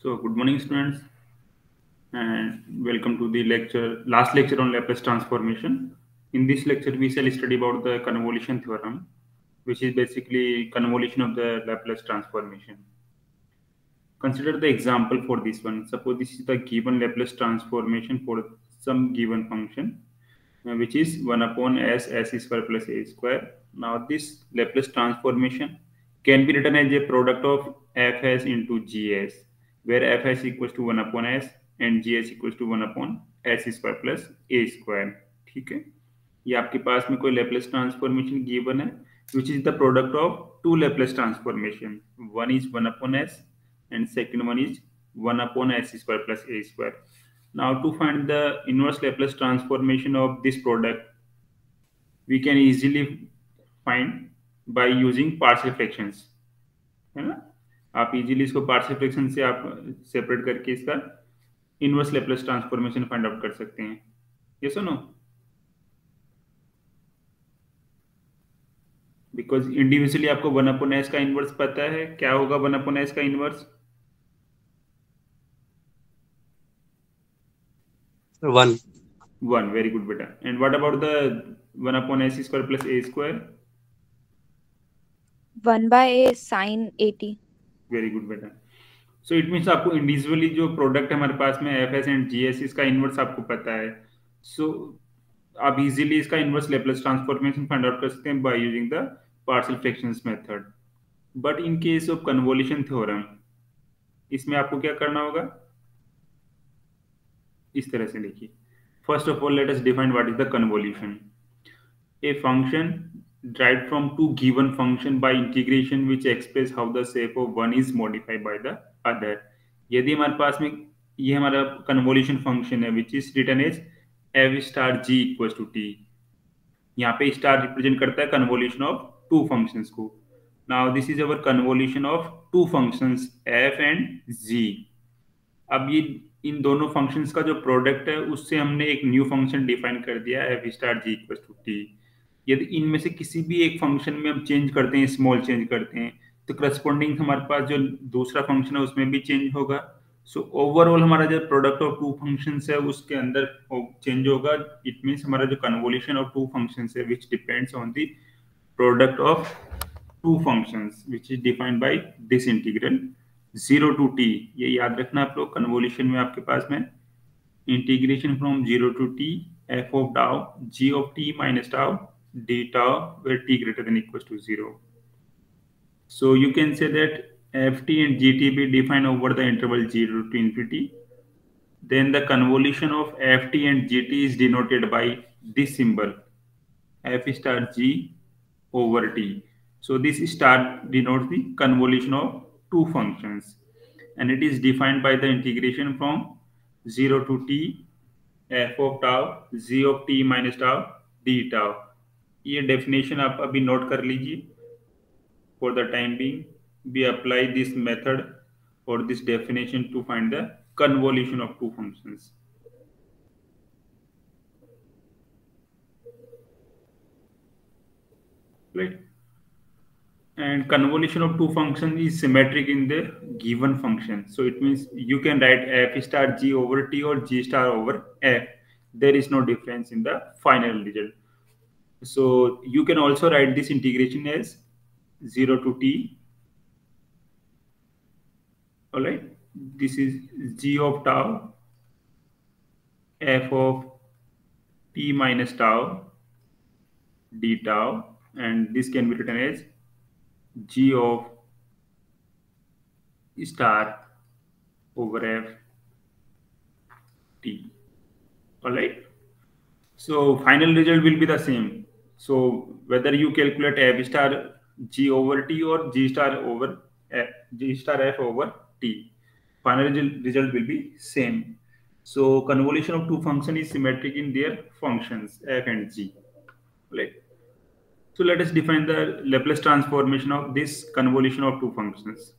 So, good morning, students, and welcome to the last lecture on Laplace transformation. In this lecture, we shall study about the convolution theorem, which is basically convolution of the Laplace transformation. Consider the example for this one. Suppose this is the given Laplace transformation for some given function, which is 1 upon s square plus a square. Now, this Laplace transformation can be written as a product of fs into gs, where fs equals to 1 upon s and gs equals to 1 upon s square plus a square. ठीक है, ये आपके पास में कोई Laplace transformation given है, which is the product of two Laplace transformation. One is 1 upon s and second one is 1 upon s square plus a square. Now, to find the inverse Laplace transformation of this product, we can easily find by using partial fractions, है ना. आप easily इसको partial fraction से आप separate करके इसका inverse Laplace transformation find out कर सकते हैं. यस और नो? बिकॉज इंडिविजुअली आपको 1 अपॉन एस का इनवर्स पता है. क्या होगा 1 अपॉन एस का इनवर्स? 1. वेरी गुड बेटा. And what about the 1 upon S square plus A square? 1 by a sin 80. Very good बेटा. सो इट मीन्स आपको इंडिविजुअली जो प्रोडक्ट है हमारे पास में F S and G S, इसका इनवर्स आपको पता है. सो आप इजीली इसका inverse Laplace transformation find out कर सकते हैं by using the partial fractions method. But in case of convolution theorem, इसमें आपको क्या करना होगा? इस तरह से देखिए. First of all let us define what is the convolution. A function derived from two given function by integration which express how the shape of one is modified by the other. यदि हमारे पास में ये हमारा convolution function है which is written as f star g equals to t. यहाँ पे star represent करता है कन्वोल्यूशन ऑफ टू फंक्शंस को. Now this is our convolution of two functions f and g. अब ये इन दोनों फंक्शंस का जो प्रोडक्ट है उससे हमने एक न्यू फंक्शन डिफाइन कर दिया f star g equals to t. यदि इनमें से किसी भी एक फंक्शन में हम चेंज करते हैं, स्मॉल चेंज करते हैं, तो करस्पॉन्डिंग हमारे पास जो दूसरा फंक्शन है उसमें भी चेंज होगा. सो ओवरऑल हमारा जो प्रोडक्ट ऑफ टू फंक्शंस है उसके अंदर चेंज होगा. इट मींस हमारा जो कन्वोल्यूशन ऑफ टू फंक्शंस है which depends on the product of two functions which is defined by this integral 0 to t. ये याद रखना आप लोग. कन्वोल्यूशन में आपके पास में integration from 0 to t f of tau g of t minus tau d tau where t greater than equals to 0. So you can say that ft and gt be defined over the interval 0 to infinity. Then the convolution of ft and gt is denoted by this symbol f star g over t. So this star denotes the convolution of two functions and it is defined by the integration from 0 to t f of tau g of t minus tau d tau. ये definition आप अभी note कर लीजिए. For the time being we apply this method or this definition to find the convolution of two functions. Right? And convolution of two functions is symmetric in the given function. So it means you can write f star g over t or g star over f. There is no difference in the final result. So you can also write this integration as 0 to t. All right, this is g of tau f of t minus tau d tau, and this can be written as g of star over f t. All right, so final result will be the same. So whether you calculate f star g over t or g star f over t, final result will be same. So convolution of two functions is symmetric in their functions f and g. Right. So let us define the Laplace transformation of this convolution of two functions.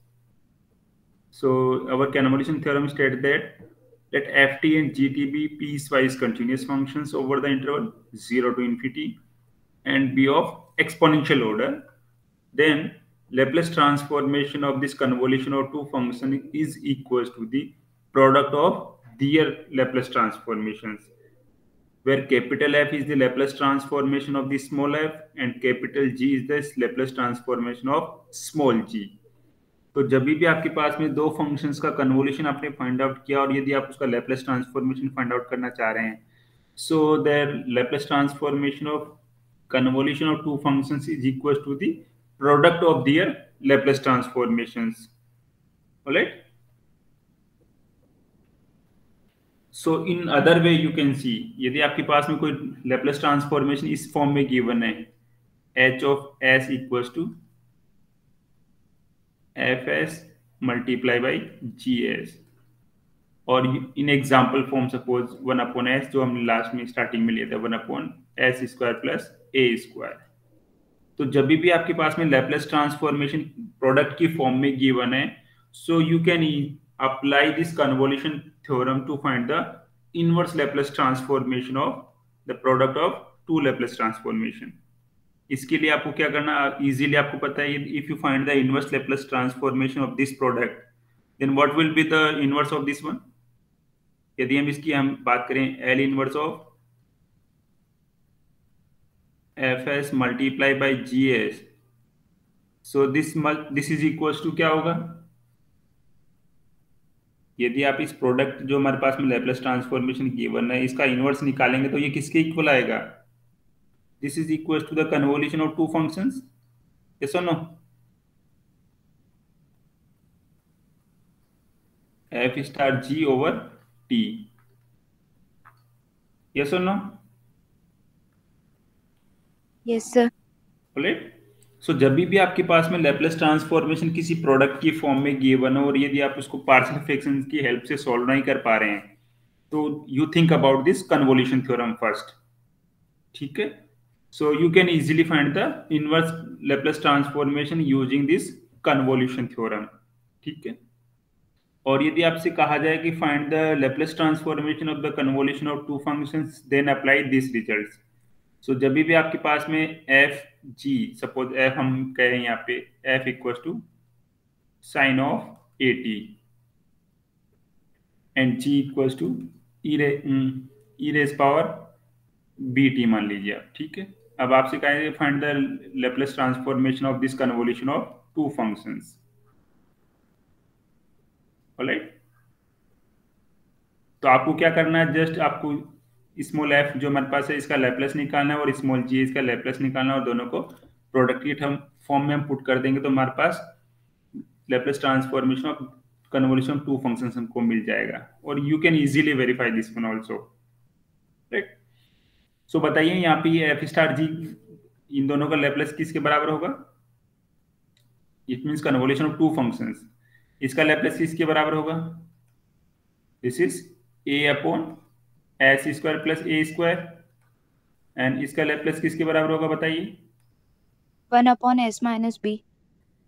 So our convolution theorem states that let ft and gt be piecewise continuous functions over the interval 0 to infinity and be of exponential order. Then Laplace transformation of this convolution of two functions is equals to the product of their Laplace transformations, where capital F is the Laplace transformation of the small f and capital G is the Laplace transformation of small g. तो जब भी आपके पास में दो functions का convolution आपने find out किया और यदि आप उसका लेप्लेस ट्रांसफॉर्मेशन फाइंड आउट करना चाह रहे हैं, so their Laplace transformation of convolution of two functions is equal to the product of their Laplace transformations. All right. So in other way you can see, यदि आपके पास में कोई Laplace transformation इस फॉर्म में गिवन है, h of s equals to fs multiply by gs, और in example form suppose 1/s जो हमने लास्ट में स्टार्टिंग में लिया था 1/s square plus a square. तो जब भी आपके पास में लैपलेस ट्रांसफॉर्मेशन प्रोडक्ट की फॉर्म में गिवन है, so you can apply this convolution theorem to find the inverse Laplace transformation of the product of two Laplace transformation. इसके लिए आपको क्या करना, इजीली आपको पता है, if you find the inverse Laplace transformation of this product then what will be the inverse of this one. यदि हम बात करें L inverse of fs multiply by gs, so this is equals to क्या होगा, यदि आप इस product जो हमारे पास में लैपलेस ट्रांसफॉर्मेशन गिवन है इसका इनवर्स निकालेंगे तो ये किसके इक्वल आएगा, this is equals to the convolution of two functions. Yes और no, f star g over t। Yes और no, Yes, sir. Right. So जब भी आपके पास में लैपलेस ट्रांसफॉर्मेशन किसी प्रोडक्ट की फॉर्म में गिवन हो और यदि आप उसको पार्शियल फ्रैक्शंस की हेल्प से सॉल्व नहीं कर पा रहे हैं, तो you think about this convolution theorem first. ठीक है, so you can easily find the inverse Laplace transformation using this convolution theorem. ठीक है, और यदि आपसे कहा जाए कि find the Laplace transformation of the convolution of two functions then apply this results. So जब भी आपके पास में एफ जी, सपोज एफ हम कह रहे हैं यहाँ पे F equal to sine of A T and G equal to E raise power B T मान लीजिए आप। ठीक है, अब आपसे कहेंगे find the Laplace transformation of this convolution of two functions. Alright, तो आपको क्या करना है, जस्ट आपको स्मॉल एफ जो हमारे पास है इसका लैपलेस निकालना है और स्मॉल जी इसका लैपलेस निकालना है और दोनों को प्रोडक्ट की फॉर्म में हम पुट कर देंगे तो हमारे पास Laplace transformation of convolution of two functions हमको मिल जाएगा और you can easily verify this one also. Right, so बताइए यहाँ पे ये एफ स्टार जी इन दोनों का लैपलेस किसके बराबर होगा, it means convolution of two functions, इसका लैपलेस किसके बराबर होगा, this is A upon S square plus A square and इसका लैपलेस किसके बराबर होगा बताइए, 1/s minus b.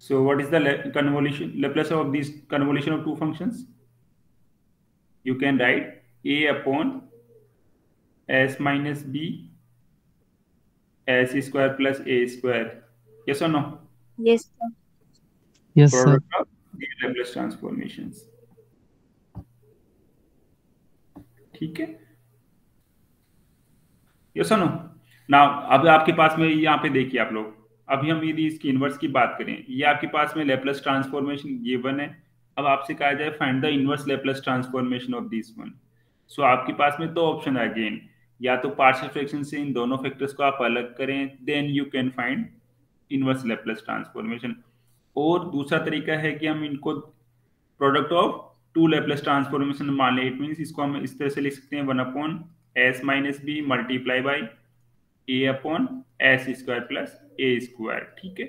So what is the convolution Laplace of this convolution of two functions? You can write a upon s minus b s square plus a square. Yes or no? Yes, sir. Yes, sir. Product of the Laplace transformations. ठीक है, yes और no. Now अब आपके पास में यहाँ पे देखिए आप लोग, अभी हम यदि इसकी इनवर्स की बात करें, ये आपके पास में लैपलेस ट्रांसफॉर्मेशन गिवन है। अब आपसे कहा जाए find the inverse Laplace transformation of this one. So आपके पास में दो ऑप्शन है अगेन, या तो पार्शियल फ्रैक्शन से इन दोनों फैक्टर्स को आप अलग करें then you can find inverse Laplace transformation, और दूसरा तरीका है कि हम इनको product of two Laplace transformation मान लें। इट मींस इसको हम इस तरह से लिख सकते हैं 1/s minus B multiply by A upon S square plus A square. ठीक है,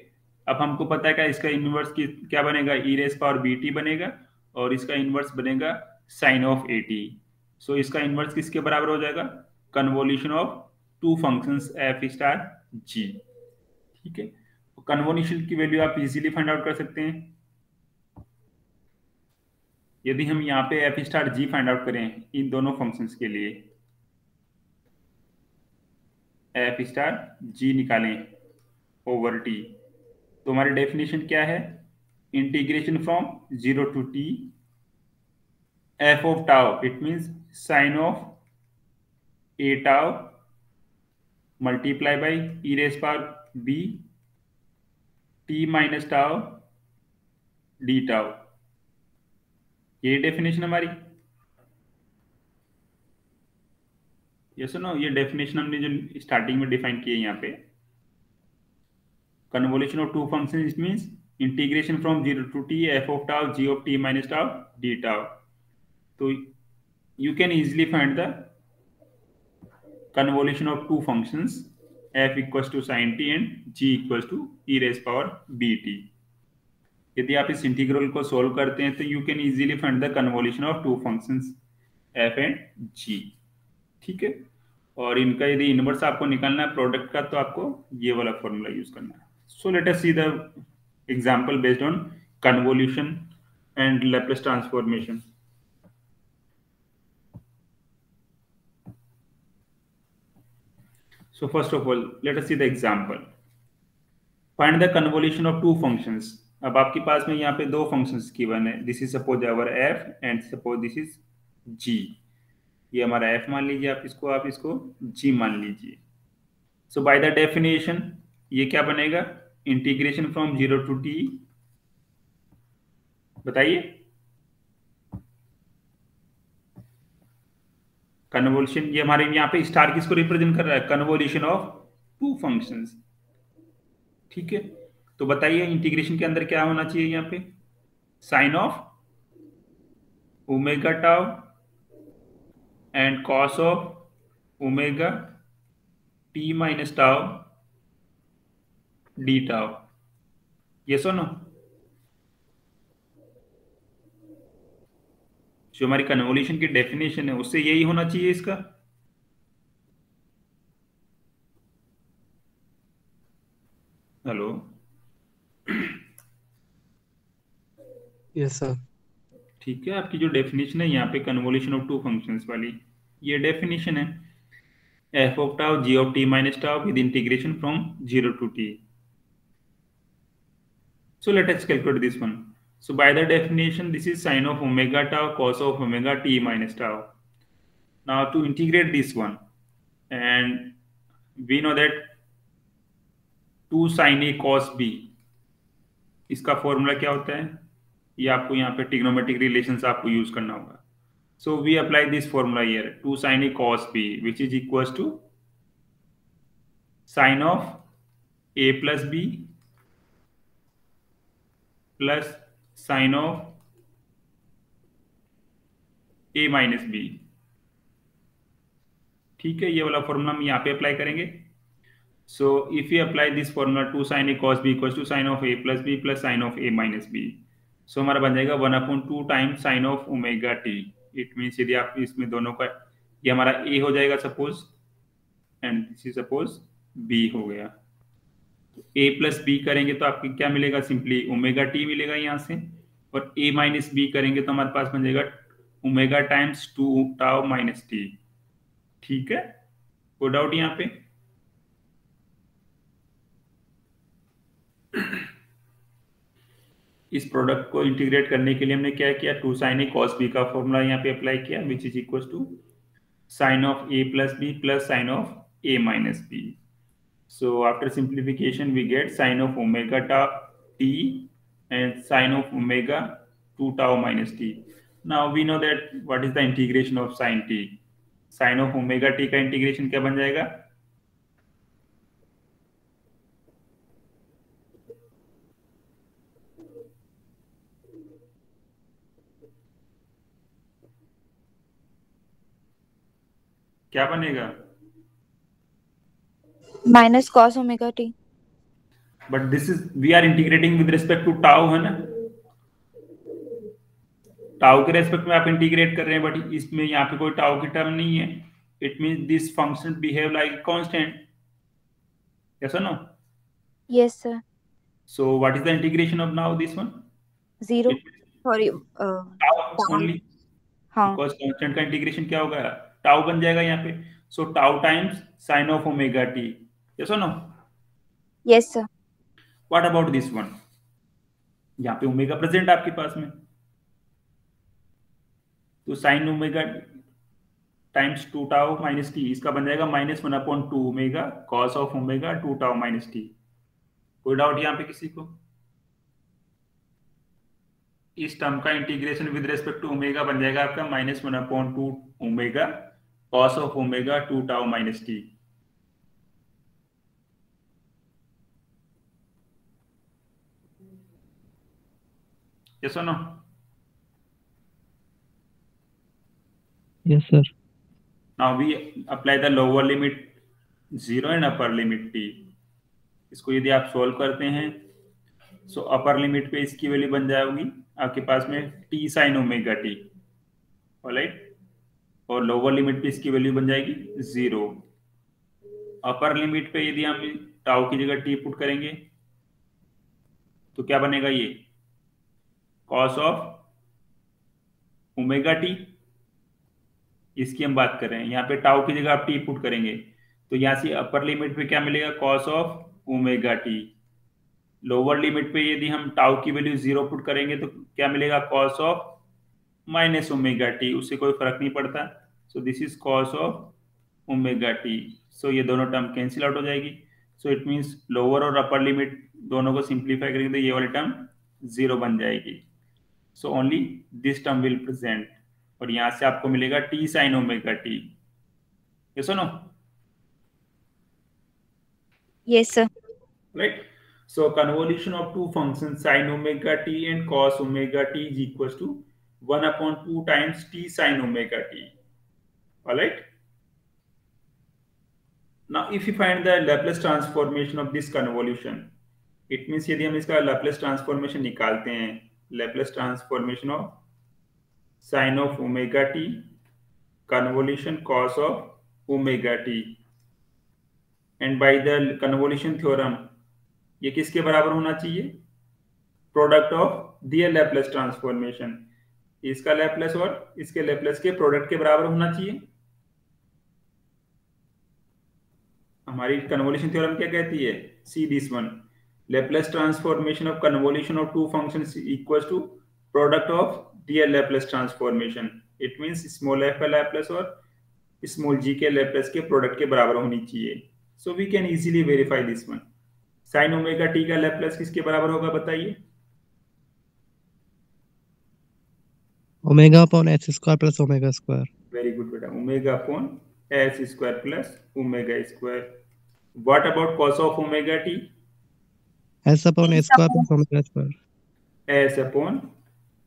अब हमको पता है कि इसका इनवर्स की क्या बनेगा, e raise power B t बनेगा और इसका इनवर्स बनेगा sine of A t. So इसका इनवर्स किसके बराबर हो जाएगा, convolution of two functions f star g. ठीक है, कन्वोल्यूशन की वैल्यू आप इजीली फाइंड आउट कर सकते हैं। यदि हम यहाँ पे एफ स्टार जी फाइंड आउट करें इन दोनों फंक्शंस के लिए, एफ स्टार जी निकालें ओवर टी, तो हमारी डेफिनेशन क्या है? Integration from 0 to t f of tau, it means sine of a tau multiply by e raised power b t minus tau d tau। ये डेफिनेशन हमारी। ये सुनो, ये डेफिनेशन हमने जो स्टार्टिंग में डिफाइन की है यहाँ पे, convolution of two function means integration from 0 to t f of tau g of t minus tau d tau। तो you can easily find the convolution of two functions f equals to sin t and g equals to e raised power bt। यदि आप इस integral को solve करते हैं तो you can easily find the convolution of two functions f and g। ठीक है, और इनका यदि इनवर्स आपको निकालना है प्रोडक्ट का तो आपको ये वाला फॉर्मूला यूज करना है। So let us see the example based on convolution and Laplace transformation. So first of all, let us see the example. Find the convolution of two functions. अब आपके पास में यहाँ पे दो functions given है. This is suppose our f and suppose this is g. ये हमारा f मान लीजिए, आप इसको g मान लीजिए। So by the definition ये क्या बनेगा? Integration from 0 to t, बताइए। कन्वोल्यूशन, ये हमारे यहाँ पे स्टार किसको रिप्रेजेंट कर रहा है? Convolution of two functions. ठीक है, तो बताइए इंटीग्रेशन के अंदर क्या होना चाहिए यहाँ पे? Sine of omega tau and cos of omega T minus tau D tau. Yes और नो? जो हमारी कन्वोल्यूशन की डेफिनेशन है उससे यही होना चाहिए इसका। Hello, yes sir. ठीक है, आपकी जो डेफिनेशन है यहाँ पे कन्वोल्यूशन ऑफ टू फंक्शंस वाली, ये डेफिनेशन है f of tau g of t minus tau with integration from 0 to t। So let us calculate this one. So by the definition, this is sine of omega tau cos of omega t minus tau। Now to integrate this one, and we know that 2 sin a cos b, इसका formula क्या होता है? ये आपको यहाँ पे trigonometric relations आपको use करना होगा। So we apply this formula here, 2 sin a cos b, which is equals to sine of a plus b plus sine of a minus b। ठीक है, ये वाला फॉर्मूला हम यहाँ पे अप्लाई करेंगे। So if you apply this formula 2 sin a cos b equals to sine of a plus b plus sine of a minus b, so हमारा बन जाएगा 1/2 times sine of omega t। It means यदि आप इसमें दोनों का, ये हमारा a हो जाएगा suppose, and this is suppose b हो गया। तो a प्लस b करेंगे तो आपको क्या मिलेगा? सिंपली ओमेगा t मिलेगा यहाँ से, और a माइनस b करेंगे तो हमारे पास बन जाएगा omega times 2 tau minus t। ठीक है, कोई डाउट यहाँ पे? इस प्रोडक्ट को इंटीग्रेट करने के लिए हमने क्या किया? 2 sin a cos b का फॉर्मूला यहाँ पे अप्लाई किया, which is equal to sine of a plus b plus sine of a minus b। So after simplification we get sine of omega t and sine of omega 2 tau minus t। Now we know that what is the integration of sine t। Sine of omega t का integration क्या बन जाएगा? क्या बनेगा? Minus cos omega T. But this is, we are integrating with respect to tau, है ना? Tau के respect में आप इंटीग्रेट कर रहे हैं, बट इसमें यहाँ पे कोई टाउ की टर्म नहीं है। It means this function behave like constant. Yes और no? Yes sir. So what is the integration of now this one? 0 sorry tau only, हाँ बिकॉज़ कांस्टेंट का इंटीग्रेशन क्या होगा? टाउ बन जाएगा यहाँ पे। So tau times sine of omega t. Yes और no? Yes sir. What about this one, यहाँ पे ओमेगा प्रेजेंट आपके पास में, तो sine omega times 2 tau minus T, इसका बन जाएगा -1/2 omega cos of omega 2 tau minus T. कोई डाउट यहाँ पे किसी को? इस टर्म का integration with respect to omega बन जाएगा आपका -1/2 omega cos of omega 2 tau minus T. Yes और no? Yes, sir. Now we apply the lower limit 0 and upper limit t। इसको यदि आप सोल्व करते हैं सो अपर लिमिट पे इसकी वैल्यू बन जाएगी आपके पास में t sign omega T, alright, और लोअर लिमिट पे इसकी वैल्यू बन जाएगी 0। अपर लिमिट पे यदि हम टाउ की जगह t पुट करेंगे तो क्या बनेगा, ये कॉस ऑफ ओमेगा टी, इसकी हम बात कर रहे हैं। यहाँ पे टाउ की जगह आप टी पुट करेंगे तो यहाँ से अपर लिमिट पे क्या मिलेगा, cos of omega t. Lower limit पे यदि हम टाउ की वैल्यू 0 पुट करेंगे तो क्या मिलेगा, cos of minus omega t, उससे कोई फर्क नहीं पड़ता। So this is cos of omega t. So ये दोनों टर्म कैंसिल आउट हो जाएगी। सो इट मीन्स लोअर और अपर लिमिट दोनों को सिंप्लीफाई करेंगे तो ये वाली टर्म 0 बन जाएगी। So only this term will present, और यहां से आपको मिलेगा टी साइन ओमेगा टी। ये सुनो, Yes, sir. right? So convolution of two functions sin omega t and cos omega t is equals to 1/2 times t sin omega t. All right. Now if you find the Laplace transformation of this convolution, it means यदि हम इसका Laplace transformation निकालते हैं, Laplace transformation of sin of omega t convolution cos of omega t, and by the convolution theorem ये किसके बराबर होना चाहिए, product of their Laplace transformation, इसका लैपलेस और इसके लैपलेस के प्रोडक्ट के बराबर होना चाहिए। हमारी कन्वोल्यूशन थ्योरम क्या कहती है, see this one, Laplace transformation of convolution of two functions equals to product of their Laplace transformation. It means small F का लैपलेस और स्मॉल जी के लैपलेस के प्रोडक्ट के बराबर होनी चाहिए। So we can easily verify this one. Sine omega T का Laplace किसके बराबर होगा बताइए? Omega upon h square plus omega square. Very good बेटा, omega upon S square plus omega square. What about cos of omega t? S upon h square plus omega square. S upon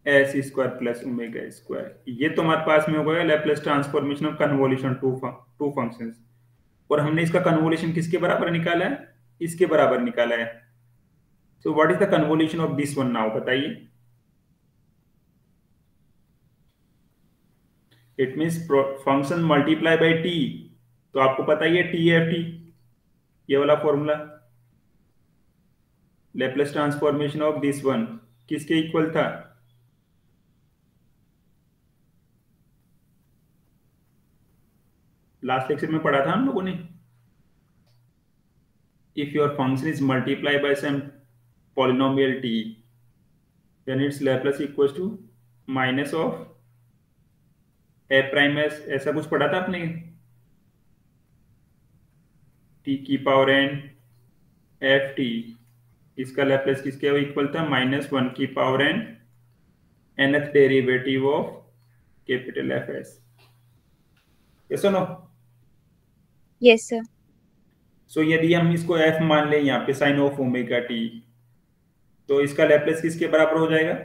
S square plus omega square. ये तो हमारे पास में हो गया Laplace transformation of convolution two functions, और हमने इसका कन्वोल्यूशन किसके बराबर निकाला है, इसके बराबर निकाला है। So what is the convolution of this one now बताइए? It means function multiply by t, तो आपको पता ही है टी एफ टी, ये वाला formula. Laplace transformation of this one किसके इक्वल था, लास्ट लेक्चर में पढ़ा था हम लोगों ने। If your function is multiply by some polynomial T then it's Laplace equals to minus of A prime S, ऐसा कुछ पढ़ा था आपने, टी की पावर एन एफ टी, इसका लैपलेस किसके इक्वल था, -1 की power N nth derivative of capital F S. Yes और नो? Yes, sir. सो यदि हम इसको f मान लें यहाँ पे साइन ऑफ ओमेगा टी, तो इसका लैपलेस किसके बराबर हो जाएगा,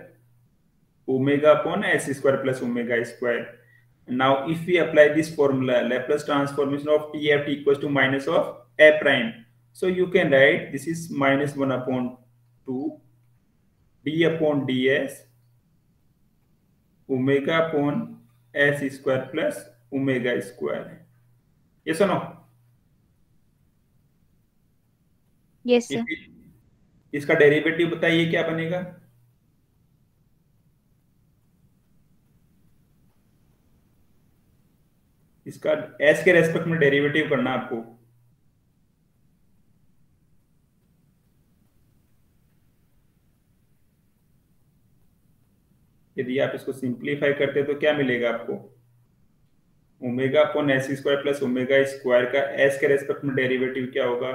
omega upon S square plus omega square. Now if we apply this formula Laplace transformation of T F T equals to minus of A prime, so you can write this is -1/2 d upon ds omega upon s square plus omega square। yes or no? Yes, sir. इसका derivative बताइए क्या बनेगा, इसका s के respect में derivative करना आपको। यदि आप इसको सिंप्लीफाई करते हैं तो क्या मिलेगा आपको, omega upon S square plus omega square का एस के रेस्पेक्ट में डेरिवेटिव क्या होगा,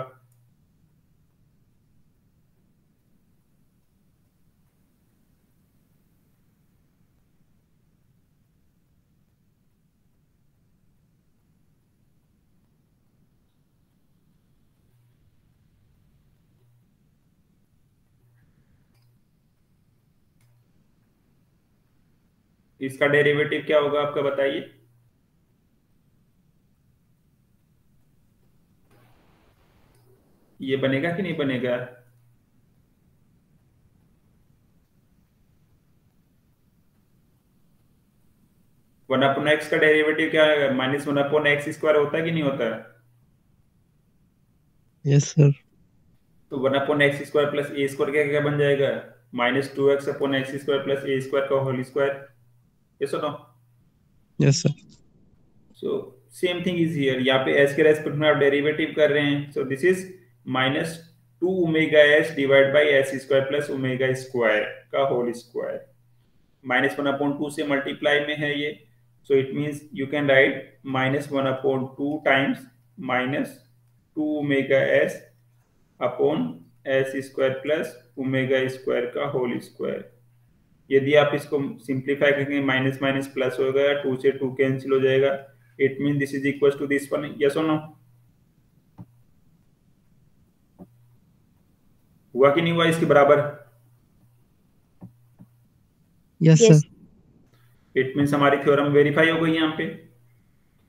इसका डेरिवेटिव क्या होगा आपका बताइए। ये बनेगा कि नहीं बनेगा, वन अपॉन एक्स का डेरिवेटिव क्या है, minus one upon x square होता है कि नहीं होता है। Yes, sir. तो one upon x square plus ए स्क्वायर क्या क्या बन जाएगा, minus two x upon x square plus ए स्क्वायर का होल स्क्वायर, ये सुनो। Yes, sir. So same thing is here, यहाँ पे एस के रेस्पेक्ट में आप डेरिवेटिव कर रहे हैं, so this is minus two omega s divide by s square plus omega square का whole square, minus one upon two से मल्टीप्लाई में है ये, so it means you can write minus one upon two times minus two omega s upon S square plus omega square का whole square. यदि आप इसको simplify करेंगे minus minus plus हो गया, टू से टू कैंसिल हो जाएगा, it mean this is equal to this one, yes और नो, हुआ कि नहीं हुआ इसके बराबर, Yes, Yes. sir. It means हमारी थ्योरम वेरीफाई हो गई यहाँ पे,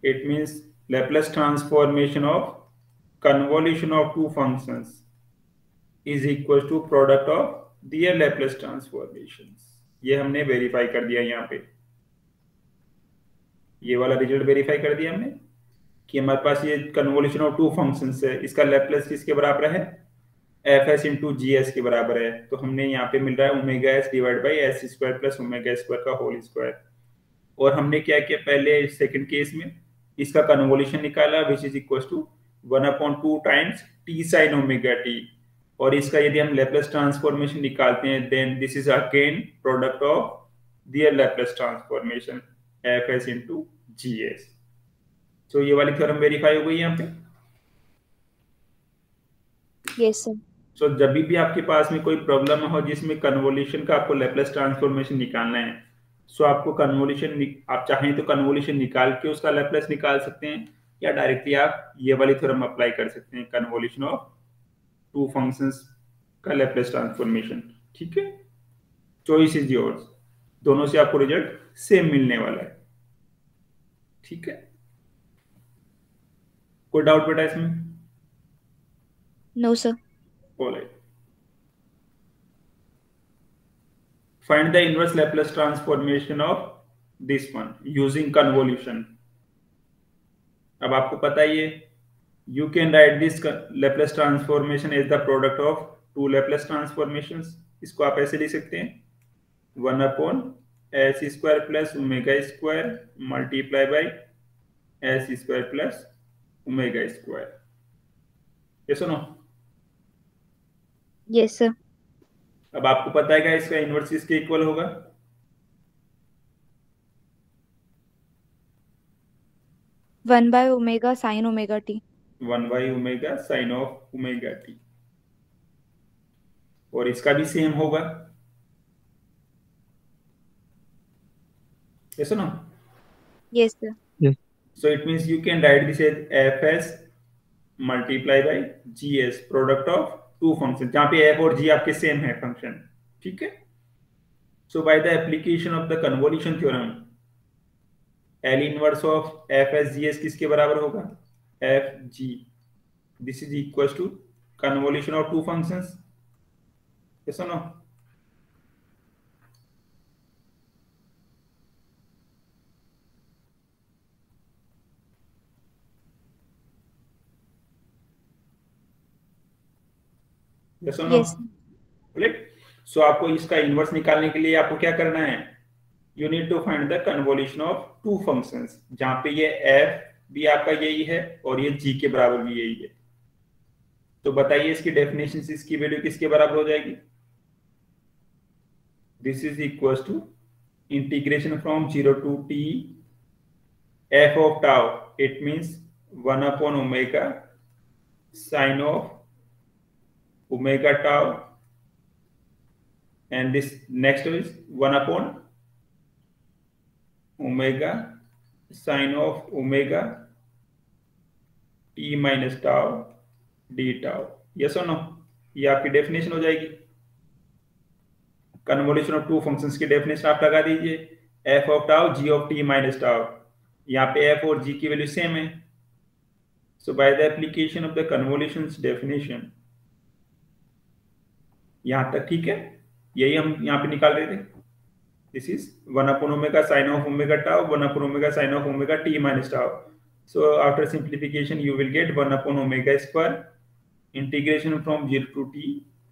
it means Laplace transformation of convolution of two functions is equal to product of their Laplace transformations. ये हमने वेरीफाई कर दिया यहाँ पे, ये वाला रिजल्ट वेरीफाई कर दिया हमने कि हमारे पास ये कन्वोल्यूशन ऑफ टू फंक्शंस है, इसका लैप्लस किसके बराबर है, F s into g S के बराबर है, तो हमने यहाँ पे मिल रहा है omega s divide by s square plus omega square का होल स्क्वायर। और हमने क्या किया पहले सेकंड केस में, इसका कन्वोल्यूशन निकाला which is equal to one upon two times t sine omega T, और इसका यदि हम लैप्लस ट्रांसफॉर्मेशन निकालते हैं then this is again product of their Laplace transformation f s into g s. So ये वाली थ्योरम वेरीफाई हो गई यहाँ पे। Yes, sir. सो जब भी आपके पास में कोई प्रॉब्लम हो जिसमें कन्वोल्यूशन का आपको लैप्लस ट्रांसफॉर्मेशन निकालना है, सो आपको कन्वोल्यूशन आप चाहें तो कन्वोल्यूशन निकाल के उसका लैप्लस निकाल सकते हैं, या डायरेक्टली आप ये वाली थ्योरम अप्लाई कर सकते हैं, कन्वोल्यूशन ऑफ टू फंक्शंस का लैप्लस ट्रांसफॉर्मेशन। ठीक है, चॉइस इज योर्स, दोनों से आपको रिजल्ट सेम मिलने वाला है। ठीक है, कोई डाउट बेटा इसमें? No, sir. Alright. Find the inverse Laplace transformation of this one using convolution. अब आपको पता ही है, you can write this Laplace transformation as the product of two Laplace transformations. इसको आप ऐसे लिख सकते हैं, one upon S square plus omega square multiply by s square plus omega square, ये सुनो। Yes, sir. अब आपको पता है क्या इसका इनवर्स इसके इक्वल होगा, One by omega sin omega t. One by omega sine of omega T, और इसका भी सेम होगा, ये सुनो। Yes, sir. Yes. So it means you can write this as fs multiply by gs, product of two function, जहां पे f और g आपके सेम है फंक्शन। ठीक है, so by the application of the convolution theorem L inverse of f s g s किसके बराबर होगा, f g, this is equal to convolution of two functions, ये सुनो। yes or no? Yes. Correct? So आपको इसका inverse निकालने के लिए आपको क्या करना है, you need to find the convolution of two functions, जहां पे ये f भी आपका यही है और ये g के बराबर भी यही है। तो बताइए इसकी डेफिनेशन से इसकी वैल्यू किसके बराबर हो जाएगी, this is equal to integration from 0 to t f of tau, it means 1 upon omega sine of omega tau, and this next is 1 upon omega sine of omega t minus tau d tau. Yes और no? ये आपकी definition हो जाएगी। Convolution of two functions की definition आप लगा दीजिए, F of tau ji of T minus tau. यहाँ पे एफ और जी की वैल्यू सेम है, so by the application of the convolution definition, यहाँ तक ठीक है? यही हम यहाँ पे निकाल रहे थे। This is 1 upon omega sin of omega tau, 1 upon omega sin of omega t minus tau. So after simplification you will get 1 upon omega square integration from 0 to t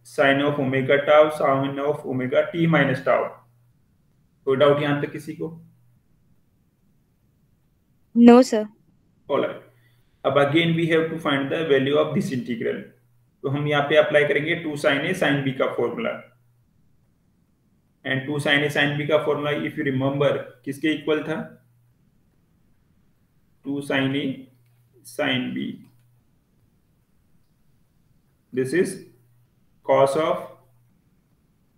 sin of omega tau sin of omega t minus tau. कोई doubt यहाँ तक किसी को? No, sir. Alright. अब again we have to find the value of this integral. तो हम यहाँ पे अप्लाई करेंगे 2 sin a sin b का formula, and 2 sin a sin b का फॉर्मूला इफ यू रिमेम्बर किसके इक्वल था? 2 sin a sin b, this is cos of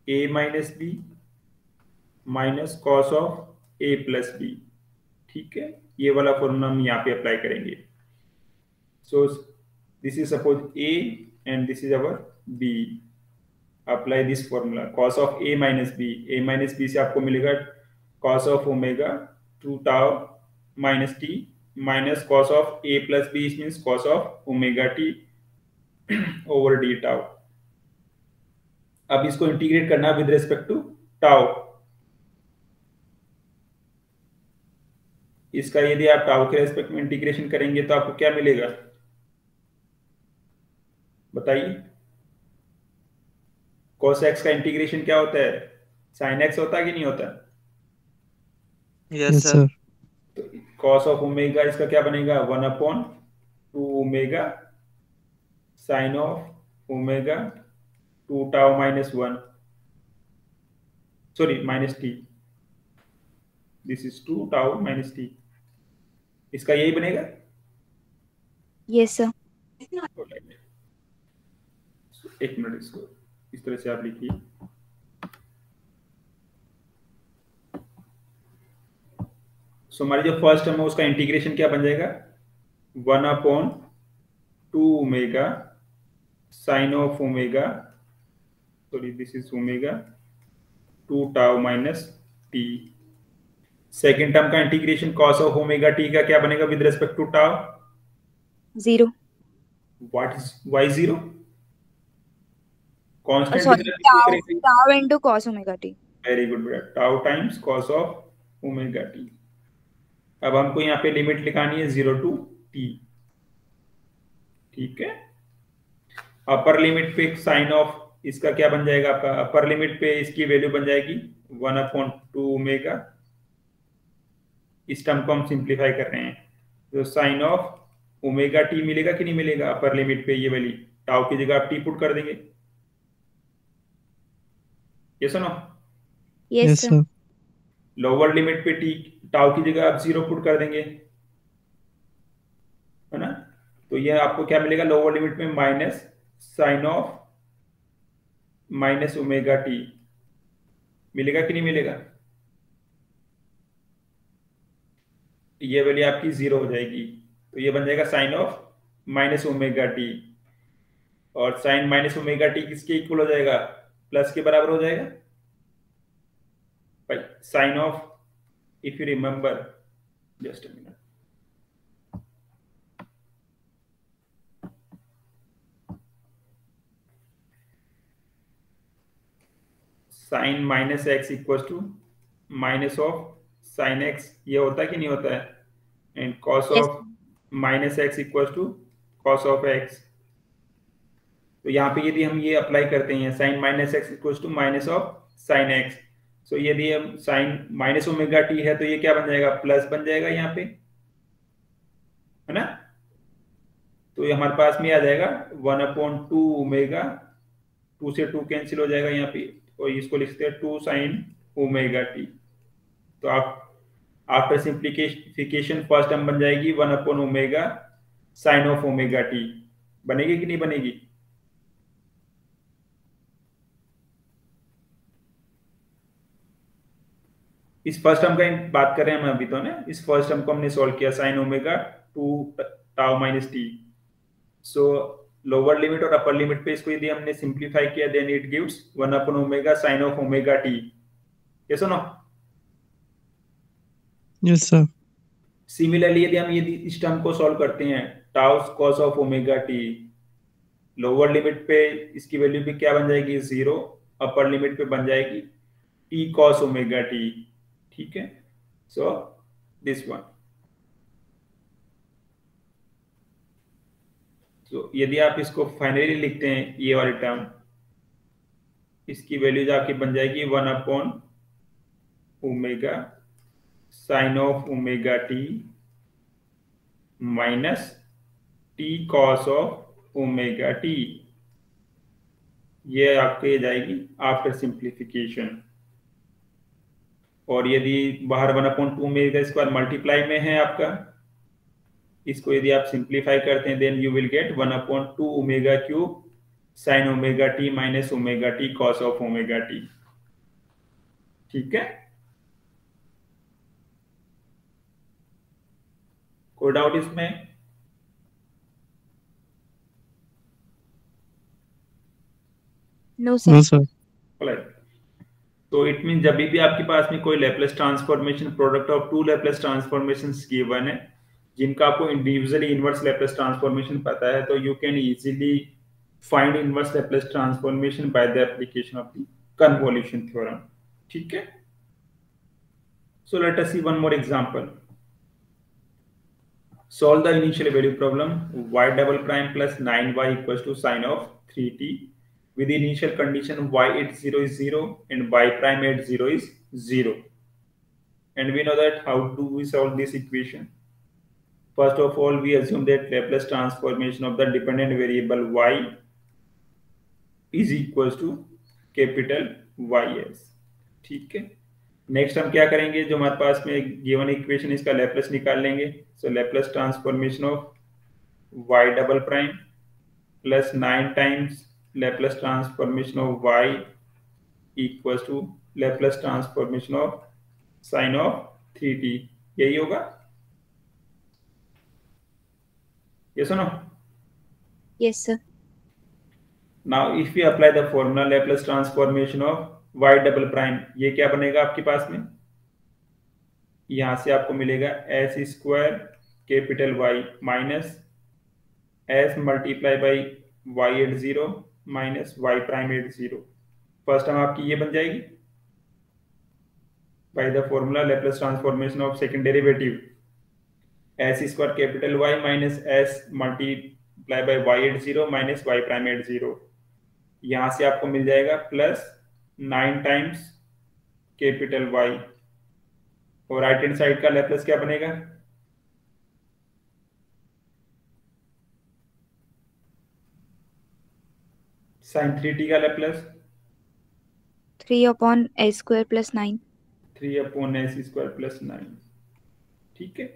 a minus b minus cos of a plus b। ठीक है, ये वाला formula हम यहाँ पे अप्लाई करेंगे। सो this is suppose a and this is our b, apply this formula cos of a minus b, a minus b से आपको मिलेगा cos of omega 2 tau minus t minus cos of a plus b means cos of omega t over d tau। अब इसको integrate करना with respect to tau. इसका यदि आप tau के रेस्पेक्ट में इंटीग्रेशन करेंगे तो आपको क्या मिलेगा बताइए? cos x का इंटीग्रेशन क्या होता है? sin x होता है कि नहीं होता? Yes, sir. तो cos ऑफ ओमेगा इसका क्या बनेगा? 1 upon 2 omega sin of omega 2 tau minus 1, sorry minus t, this is 2 tau minus t, इसका यही बनेगा? Yes, sir. एक मिनट, इसको इस तरह से आप लिखिए। सो हमारी जो फर्स्ट टर्म है उसका इंटीग्रेशन क्या बन जाएगा? 1 upon 2 omega sine of omega, sorry this is omega 2 tau minus t। Second term का integration cos of omega t का क्या बनेगा with respect to tau? 0. What is y 0? Constant Sorry, tau into cos omega t. Very good बेटा, tau times cos of omega t। अब हमको यहाँ पे limit लिखानी है 0 to t। ठीक है, अपर लिमिट पे साइन ऑफ इसका क्या बन जाएगा आपका? अपर लिमिट पे इसकी वैल्यू बन जाएगी 1 upon 2 ओमेगा। इस टर्म को हम सिंप्लीफाई कर रहे हैं, तो साइन ऑफ ओमेगा टी मिलेगा कि नहीं मिलेगा? अपर लिमिट पे ये वैल्यू टाउ की जगह आप टी पुट कर देंगे। यस और no? Yes, Yes, sir. sir. Lower limit पे टी टाउ की जगह आप 0 पुट कर देंगे, है ना? तो ये आपको क्या मिलेगा? लोअर लिमिट में minus sine of minus omega T मिलेगा कि नहीं मिलेगा? ये वैल्यू आपकी 0 हो जाएगी, तो ये बन जाएगा sine of minus omega T, और साइन माइनस ओमेगा टी किसके इक्वल हो जाएगा? प्लस के बराबर हो जाएगा भाई। Sine of, if you remember, just a minute, sine minus X equal to minus of sine X, ये होता है कि नहीं होता है? And cos Yes. Of minus X equal to cos of X. तो यहाँ पे यदि हम ये अप्लाई करते हैं sine minus X equal to minus of sine x, so यदि हम साइन माइनस ओमेगा टी है तो ये क्या बन जाएगा? प्लस बन जाएगा यहाँ पे, है ना? तो ये हमारे पास में आ जाएगा 1 upon 2 ओमेगा, 2 से 2 कैंसिल हो जाएगा यहाँ पे, और इसको लिखते हैं 2 साइन ओमेगा टी। तो आप आफ्टर सिंप्लीफिकेशन फर्स्ट टर्म बन जाएगी 1/ओमेगा साइन ऑफ ओमेगा टी। बनेगी कि नहीं बनेगी? इस फर्स्ट टर्म का बात कर रहे हैं हम अभी तो ना। इस फर्स्ट टर्म को हमने सॉल्व किया sine omega 2 tau minus t. So lower limit और अपर लिमिट पे इसको यदि हमने सिंप्लीफाई किया देन इट गिव्स 1/ओमेगा sine of omega t. Yes और नो? Yes, sir. सिमिलरली यदि इस टर्म को सॉल्व करते हैं tau cos of omega t, lower limit पे इसकी वैल्यू भी क्या बन जाएगी? 0। अपर लिमिट पे बन जाएगी टी कॉस ओमेगा टी। ठीक है, सो दिस वन। तो यदि आप इसको फाइनली लिखते हैं ये वाली टर्म, इसकी वैल्यूज आपकी बन जाएगी 1/ओमेगा sine of omega T minus t cos of omega t. ये आपके जाएगी आफ्टर सिंप्लीफिकेशन। और यदि बाहर 1/2 ओमेगा स्क्वायर मल्टीप्लाई में है आपका, इसको यदि आप सिंप्लीफाई करते हैं then you will get 1/2 omega cube sine omega T minus omega T cos of omega T. ठीक है, कोई डाउट इसमें? No, sir. No, sir. तो इट मीन जब भी आपके पास में कोई Laplace transformation product of two Laplace transformation given है जिनका आपको इंडिविजुअली इनवर्स लैपलेस ट्रांसफॉर्मेशन पता है, तो you can easily find inverse Laplace transformation by the application of the convolution theorem. ठीक है, so let us see one more example. Solve the initial value problem y double prime plus 9y equals to sine of 3t with the initial condition y at 0 is 0 and y prime at 0 is 0. And we know that how do we solve this equation? First of all, we assume that Laplace transformation of the dependent variable y is equals to capital YS. ठीक है, next हम क्या करेंगे, जो हमारे पास में given equation इसका लैप्लेस निकाल लेंगे। So Laplace transformation of y double prime plus 9 times Laplace transformation of y equals to Laplace transformation of sine of 3t। यही होगा? यस और no? Yes, sir. Now if you apply the formula Laplace transformation of y double prime, ये क्या बनेगा आपके पास में? यहां से आपको मिलेगा S square capital Y minus S multiply by y at 0 minus y prime at 0। First term आपकी ये बन जाएगी by the formula Laplace transformation of second derivative S square capital Y minus S multiply by y at 0 minus y prime at 0। यहां से आपको मिल जाएगा plus 9 times capital Y, और राइट हैंड साइड का लैप्लेस क्या बनेगा? साइन 3t का Laplace 3/s² plus 9. 3/s² plus 9। ठीक है,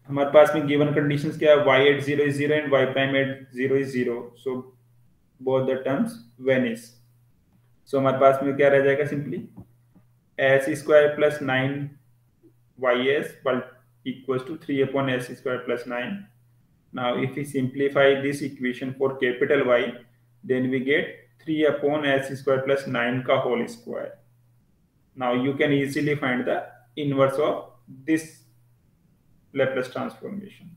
हमारे पास में गिवन कंडीशंस क्या है? y at 0 is 0 and y prime at 0 is 0, so both the terms vanish. So हमारे पास में क्या रह जाएगा? Simply s² plus 9ys equals to 3/s² plus 9. Now if we simplify this equation for capital Y, then we get 3/s² plus 9 का whole square. Now you can easily find the inverse of this Laplace transformation.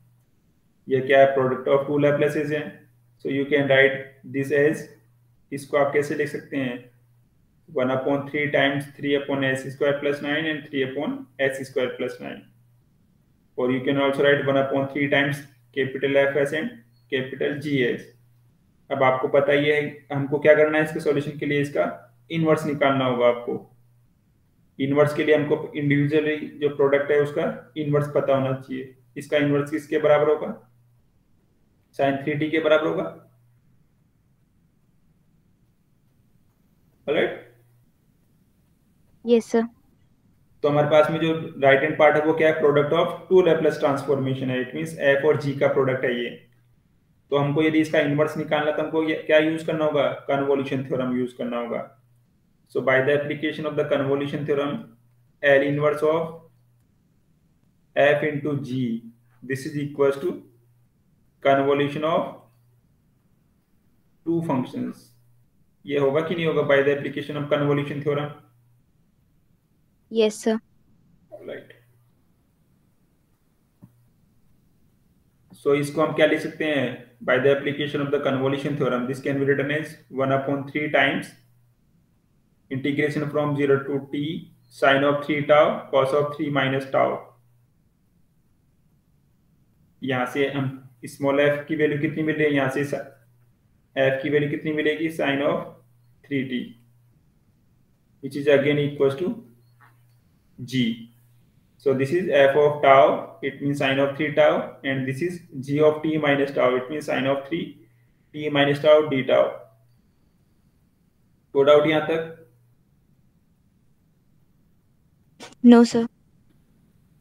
ये क्या है? Product of two Laplaces है, so you can write this as, इसको आप कैसे लिख सकते हैं? 1/3 times 3/s² plus 9 and 3/s² plus 9, or you can also write 1/3 times capital Fs and capital Gs। अब आपको पता ही है हमको क्या करना है इसके सॉल्यूशन के लिए, इसका इनवर्स निकालना होगा आपको। इनवर्स के लिए हमको इंडिविजुअली जो प्रोडक्ट है उसका इनवर्स पता होना चाहिए। इसका इनवर्स किसके बराबर होगा? साइन 3t के बराबर होगा। Alright, Yes, sir. तो हमारे पास में जो राइट हैंड पार्ट है वो क्या है, product of two Laplace transformation है, इट मींस एफ और जी का प्रोडक्ट है ये। तो हमको यदि इसका इनवर्स निकालना तो हमको क्या यूज करना होगा, कन्वोल्यूशन थ्योरम यूज करना होगा। So by the application of the convolution theorem, L inverse of f into g, this is equals to convolution of two functions। ये होगा कि नहीं होगा by the application of convolution theorem? Yes, sir. Right. So इसको हम क्या लिख सकते हैं, by the application of the convolution theorem this can be written as 1/3 times integration from 0 to t sin of 3 tau cos of 3 minus tau। यहां से हम small f की वैल्यू कितनी मिल रही है, यहां से f की वैल्यू कितनी मिलेगी, sin of 3t, which is again equals to g। So this is f of tau, it means sin of 3 tau, and this is g of t minus tau, it means sin of 3 t minus tau d tau। कोई doubt यहां तक? No, sir.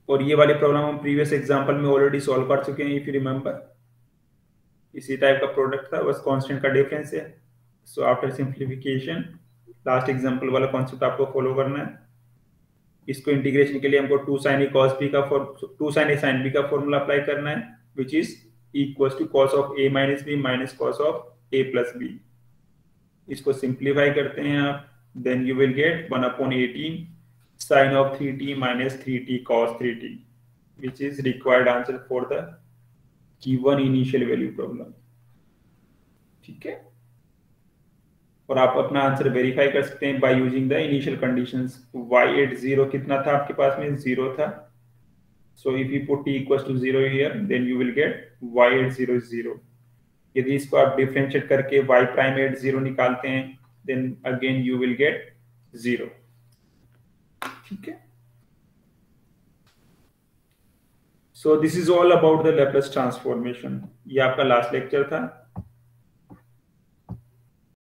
और ये वाली problem हम previous example में already solve कर चुके हैं, इफ यू रिमेंबर। इसी टाइप का प्रोडक्ट था, बस कांस्टेंट का डिफरेंस है। सो आफ्टर सिंप्लीफिकेशन लास्ट एग्जांपल वाला कॉन्सेप्ट आपको फॉलो करना है। इसको इंटीग्रेशन के लिए हमको 2 sin a cos b का 2 sin a sin b का फॉर्मूला अप्लाई करना है, which is equals to cos of a minus b minus cos of a plus b। इसको सिंप्लीफाई करते हैं आप, then you will get 1/18 sin of 3t minus 3t cos 3t, which is required answer for the given initial value problem। ठीक है, और आप अपना answer verify कर सकते हैं by using the initial conditions. y80 कितना था आपके पास में, 0 था। So if you put t equals to 0 here, then you will get y80 is 0। यदि इसको आप डिफरेंशिएट करके y प्राइम एट 0 निकालते हैं, then again you will get 0। ठीक है, so this is all about the Laplace transformation. ये आपका लास्ट लेक्चर था।